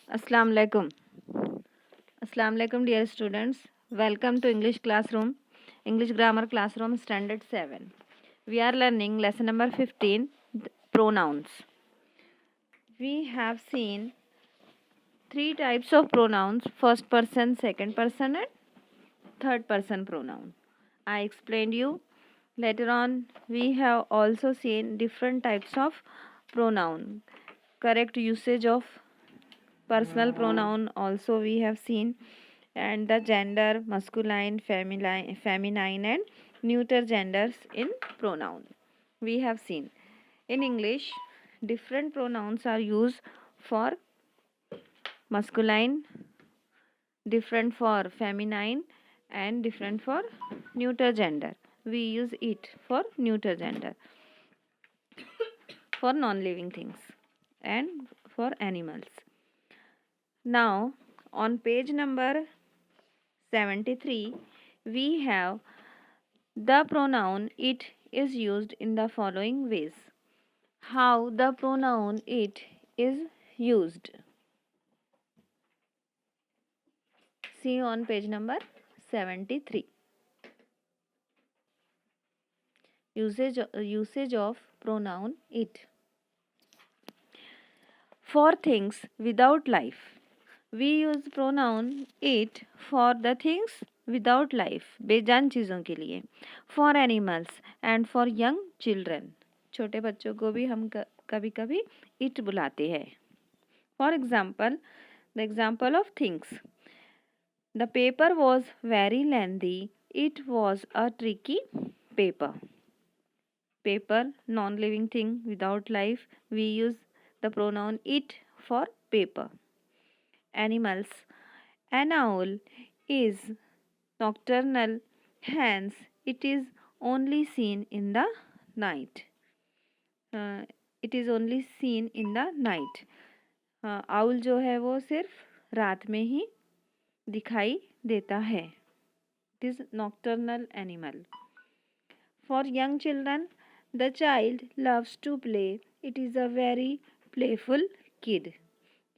Assalamu alaikum. Assalamu alaikum, dear students. Welcome to English classroom, English grammar classroom, standard 7. We are learning lesson number 15, pronouns. We have seen three types of pronouns: first person, second person, and third person pronoun. I explained you. Later on, we have also seen different types of pronoun, correct usage of personal pronoun also we have seen, and the gender masculine, feminine and neuter genders in pronoun we have seen. In English, different pronouns are used for masculine, different for feminine, and different for neuter gender. We use it for neuter gender, for non living things and for animals. Now, on page number 73, we have the pronoun it is used in the following ways. How the pronoun it is used. See on page number 73. Usage of pronoun it. For things without life, we use pronoun it for the things without life, बेजान चीज़ों के लिए. For animals and for young children, छोटे बच्चों को भी हम कभी कभी it बुलाते हैं. For example, the example of things. The paper was very lengthy. It was a tricky paper. Paper, non-living thing without life. We use the pronoun it for paper. Animals. An owl is nocturnal, hence it is only seen in the night. It is only seen in the night. Owl जो है वो सिर्फ रात में ही दिखाई देता है. It is nocturnal animal. For young children, the child loves to play. It is a very playful kid.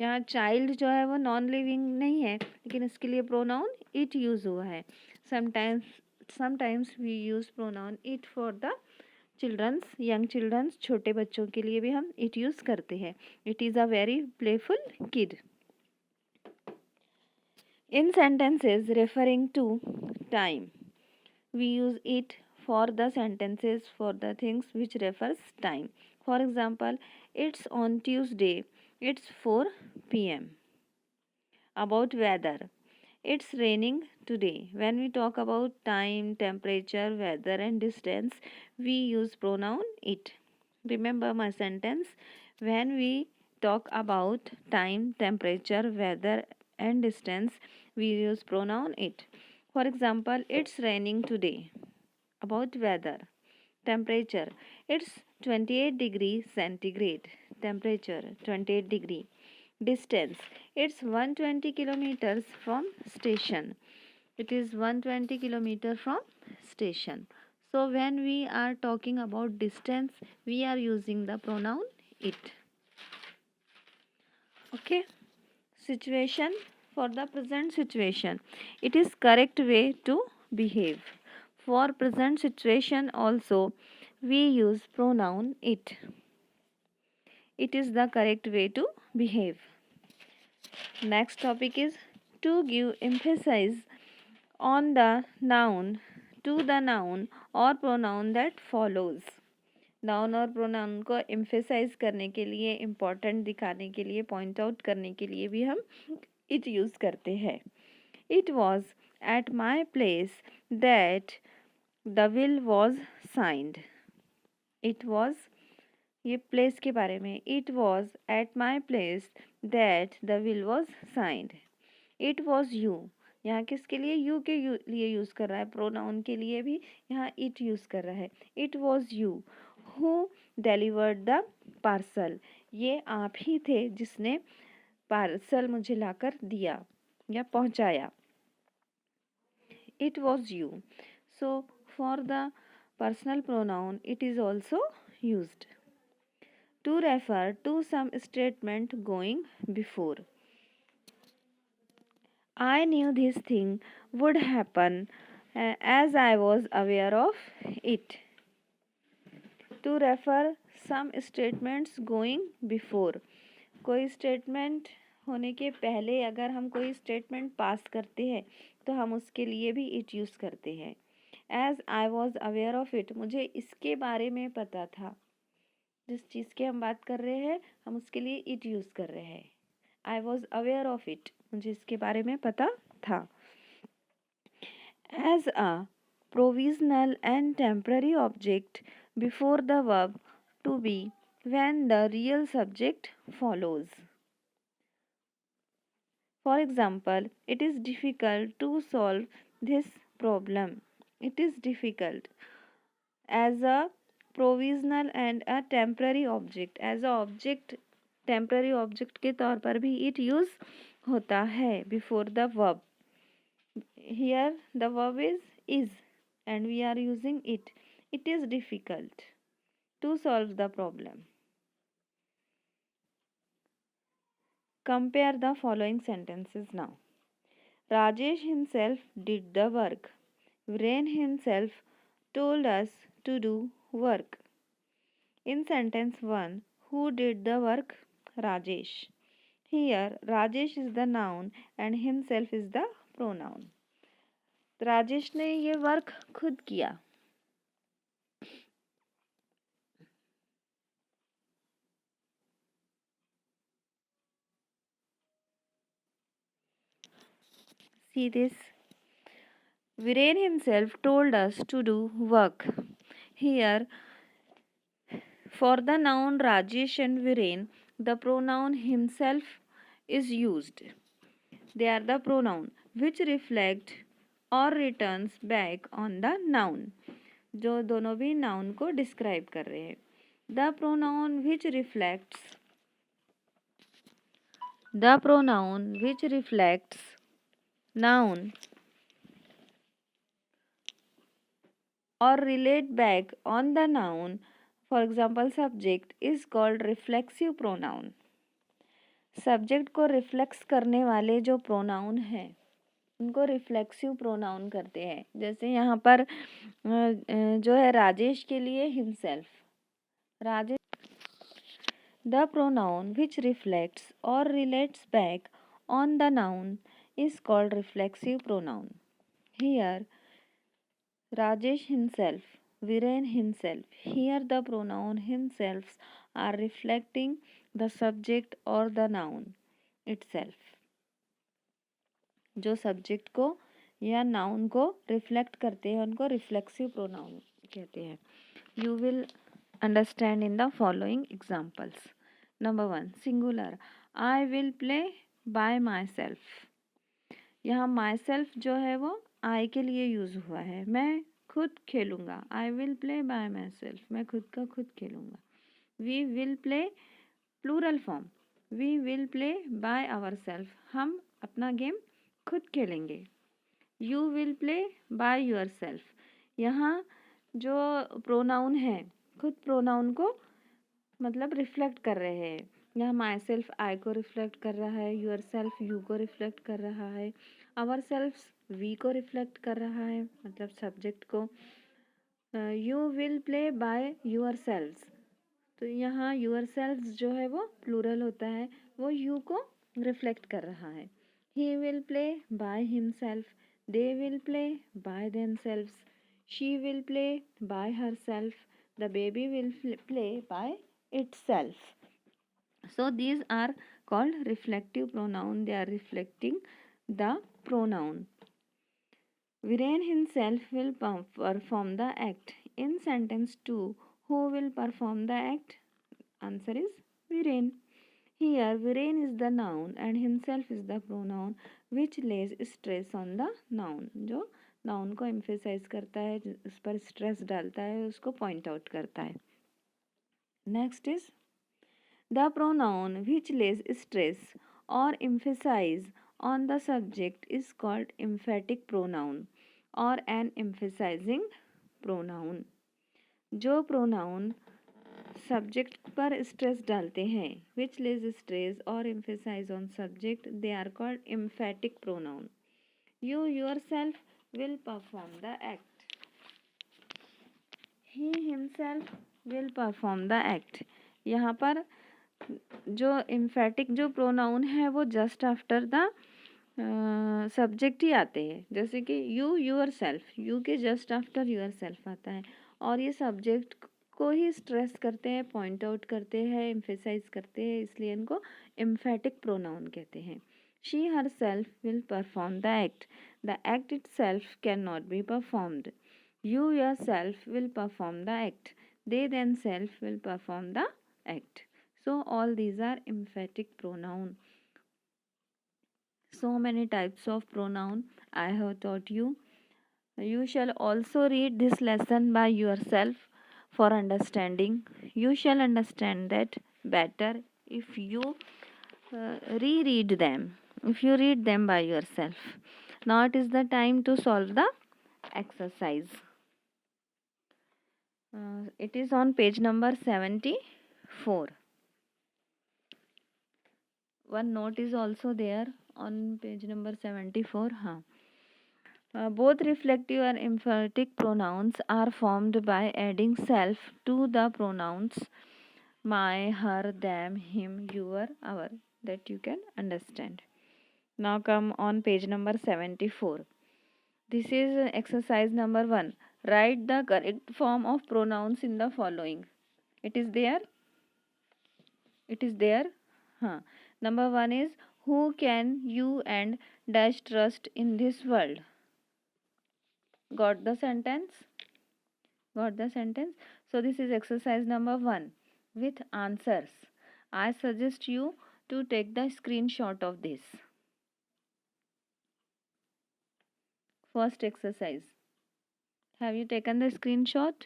यहाँ चाइल्ड जो है वो नॉन लिविंग नहीं है, लेकिन इसके लिए प्रोनाउन इट यूज़ हुआ है. Sometimes we use pronoun it for the childrens, young childrens, छोटे बच्चों के लिए भी हम इट यूज़ करते हैं. It is a very playful kid. In sentences referring to time, we use it for the sentences for the things which refers time. For example, it's on Tuesday. It's 4 p.m. About weather, it's raining today. When we talk about time, temperature, weather and distance, we use pronoun it. Remember my sentence. When we talk about time, temperature, weather and distance, we use pronoun it. For example, it's raining today. About weather. Temperature, it's 28 degrees centigrade. Temperature 28 degree. Distance, it's 120 kilometers from station. It is 120 kilometers from station. So when we are talking about distance, we are using the pronoun it. Okay. Situation. For the present situation, it is correct way to behave. For present situation also, we use pronoun it. It is the correct way to behave. Next topic is to give emphasis on the noun, to the noun or pronoun that follows. Noun और pronoun को emphasise करने के लिए, important दिखाने के लिए, point out करने के लिए भी हम इट यूज़ करते हैं. It was at my place that the will was signed. It was, ये प्लेस के बारे में. It was at my place that the will was signed. It was you, यहाँ किसके लिए? यू के लिए यूज़ कर रहा है. प्रोनाउन के लिए भी यहाँ इट यूज़ कर रहा है. It was you who delivered the parcel. ये आप ही थे जिसने पार्सल मुझे लाकर दिया या पहुँचाया. It was you. So for the personal pronoun it is also used to refer to some statement going before. I knew this thing would happen as I was aware of it. To refer some statements going before. कोई statement होने के पहले अगर हम कोई statement pass करते हैं तो हम उसके लिए भी इट यूज़ करते हैं. As I was aware of it, मुझे इसके बारे में पता था. जिस चीज़ की हम बात कर रहे हैं हम उसके लिए इट यूज़ कर रहे हैं. I was aware of it, मुझे इसके बारे में पता था. As a provisional and temporary object before the verb to be when the real subject follows. For example, it is difficult to solve this problem. It is difficult as a provisional and a temporary object. As a object, temporary object के तौर पर भी it use होता है before the verb. Here the verb is and we are using it. It is difficult to solve the problem. Compare the following sentences now. Rajesh himself did the work. Viren himself told us to do work. In sentence 1, who did the work? Rajesh. Here, Rajesh is the noun and himself is the pronoun. Rajesh ने ये work खुद किया. See this. Viren himself told us to do work. Here, for the noun Rajesh and Viren, the pronoun himself is used. They are the pronoun which reflect or returns back on the noun. जो दोनों भी noun को describe कर रहे हैं. The pronoun which reflects noun or relate back on the noun, for example subject, is called reflexive pronoun. Subject को reflex करने वाले जो प्रोनाउन हैं उनको रिफ्लेक्सिव प्रोनाउन करते हैं. जैसे यहाँ पर जो है राजेश के लिए himself. Rajesh. The pronoun which reflects और relates back on the noun is called reflexive pronoun. Here Rajesh himself, Viren himself. Here the pronoun himself are reflecting the subject or the noun itself. जो subject को या noun को reflect करते हैं उनको reflexive pronoun कहते हैं. You will understand in the following examples. Number 1, singular. I will play by my self. यहाँ माई सेल्फ जो है वो आई के लिए यूज़ हुआ है. मैं खुद खेलूँगा. I will play by myself, मैं खुद का खुद खेलूँगा. We will play plural form. We will play by ourself, हम अपना गेम खुद खेलेंगे. You will play by yourself. यहाँ जो प्रोनाउन है खुद प्रोनाउन को मतलब रिफ्लेक्ट कर रहे हैं. यहाँ माई सेल्फ आई को रिफ्लेक्ट कर रहा है, योर सेल्फ यू को रिफ्लेक्ट कर रहा है, आवर सेल्फ वी को रिफ्लेक्ट कर रहा है मतलब सब्जेक्ट को. You will play by your selves, तो यहाँ योर सेल्व्स जो है वो प्लूरल होता है, वो यू को रिफ्लेक्ट कर रहा है. He will play by himself, they will play by themselves, she will play bye her self, the baby will play bye itself. So these are called reflective pronoun. They are reflecting the pronoun. Viren himself will perform the act. In sentence 2, who will perform the act? Answer is Viren. Here Viren is the noun and himself is the pronoun which lays stress on the noun. जो noun को emphasize करता है, उस पर stress डालता है, उसको point out करता है. Next is the pronoun which lays stress or emphasis on the subject is called emphatic pronoun or an emphasizing pronoun. जो pronoun सब्जेक्ट पर स्ट्रेस डालते हैं, विच लेस स्ट्रेस और emphasize on subject, they are called emphatic pronoun. You yourself will perform the act. He himself will perform the act. यहाँ पर जो emphatic जो pronoun है वो जस्ट आफ्टर द सब्जेक्ट ही आते हैं. जैसे कि यू योर सेल्फ, यू के जस्ट आफ्टर योर सेल्फ आता है और ये सब्जेक्ट को ही स्ट्रेस करते हैं, पॉइंट आउट करते हैं, एम्फेसाइज करते हैं, इसलिए इनको एम्फेटिक प्रोनाउन कहते हैं. She her self will perform the act. The act it self can not be performed. You yourself will perform the act. They themselves will perform the act. So all these are emphatic pronoun. So many types of pronoun I have taught you. You shall also read this lesson by yourself for understanding. You shall understand that better if you reread them. If you read them by yourself. Now it is the time to solve the exercise. It is on page number 74. One note is also there on page number 74. Both reflective and emphatic pronouns are formed by adding self to the pronouns my, her, them, him, your, our, that you can understand. Now come on page number 74. This is exercise number 1. Write the correct form of pronouns in the following. It is there. It is there. Number 1 is who can you and dash trust in this world. Got the sentence? Got the sentence? So this is exercise number 1 with answers. I suggest you to take the screenshot of this. First exercise. Have you taken the screenshot?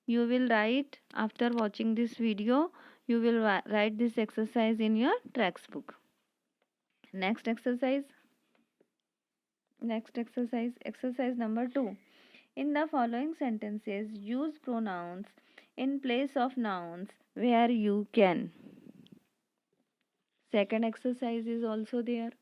You will write after watching this video. You will write this exercise in your textbook. Next exercise. Exercise number 2. In the following sentences, use pronouns in place of nouns where you can. Second exercise is also there.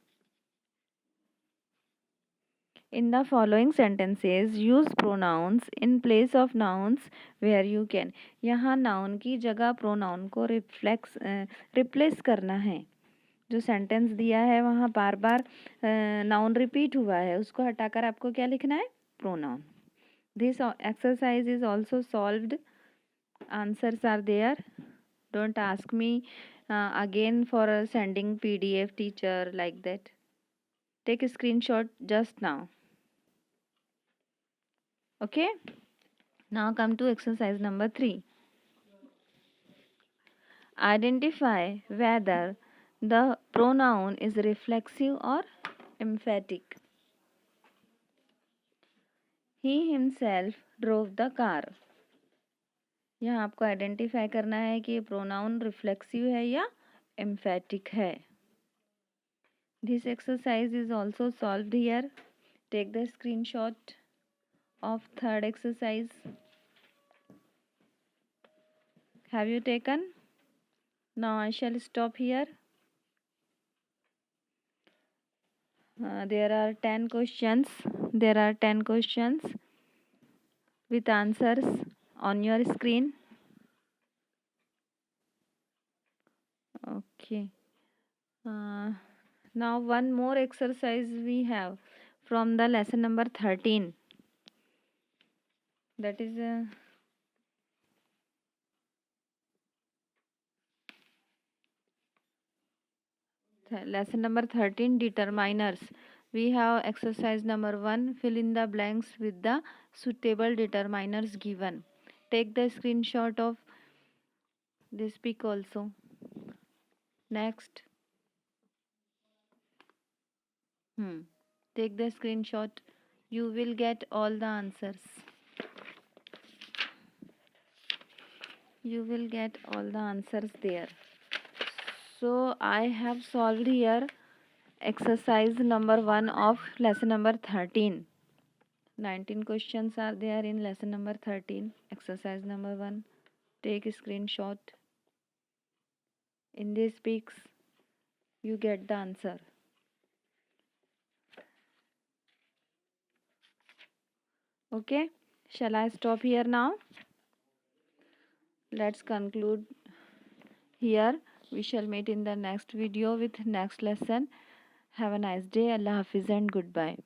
In the following sentences, use pronouns in place of nouns where you can. यहाँ noun की जगह pronoun को replace करना है. जो sentence दिया है वहाँ बार बार नाउन रिपीट हुआ है, उसको हटाकर आपको क्या लिखना है? Pronoun. This exercise is also solved. Answers are there. Don't ask me again for sending PDF teacher like that. Take screenshot just now. Okay, now come to exercise number 3. Identify whether the pronoun is reflexive or emphatic. He himself drove the car. यहाँ आपको identify करना है कि ये pronoun reflexive है या emphatic है. This exercise is also solved here. Take the screenshot of third exercise. Have you taken? Now I shall stop here. There are 10 questions. There are 10 questions with answers on your screen. Okay. Now one more exercise we have from the lesson number 13. That is lesson number 13, determiners. We have exercise number 1. Fill in the blanks with the suitable determiners given. Take the screenshot of this pic also. Next. Take the screenshot. You will get all the answers. You will get all the answers there. So I have solved here exercise number 1 of lesson number 13. 19 questions are there in lesson number 13, exercise number 1. take a screenshot. In these pics, you get the answer. Okay, shall I stop here now? Let's conclude here. We shall meet in the next video with next lesson. Have a nice day. Allah Hafiz and goodbye.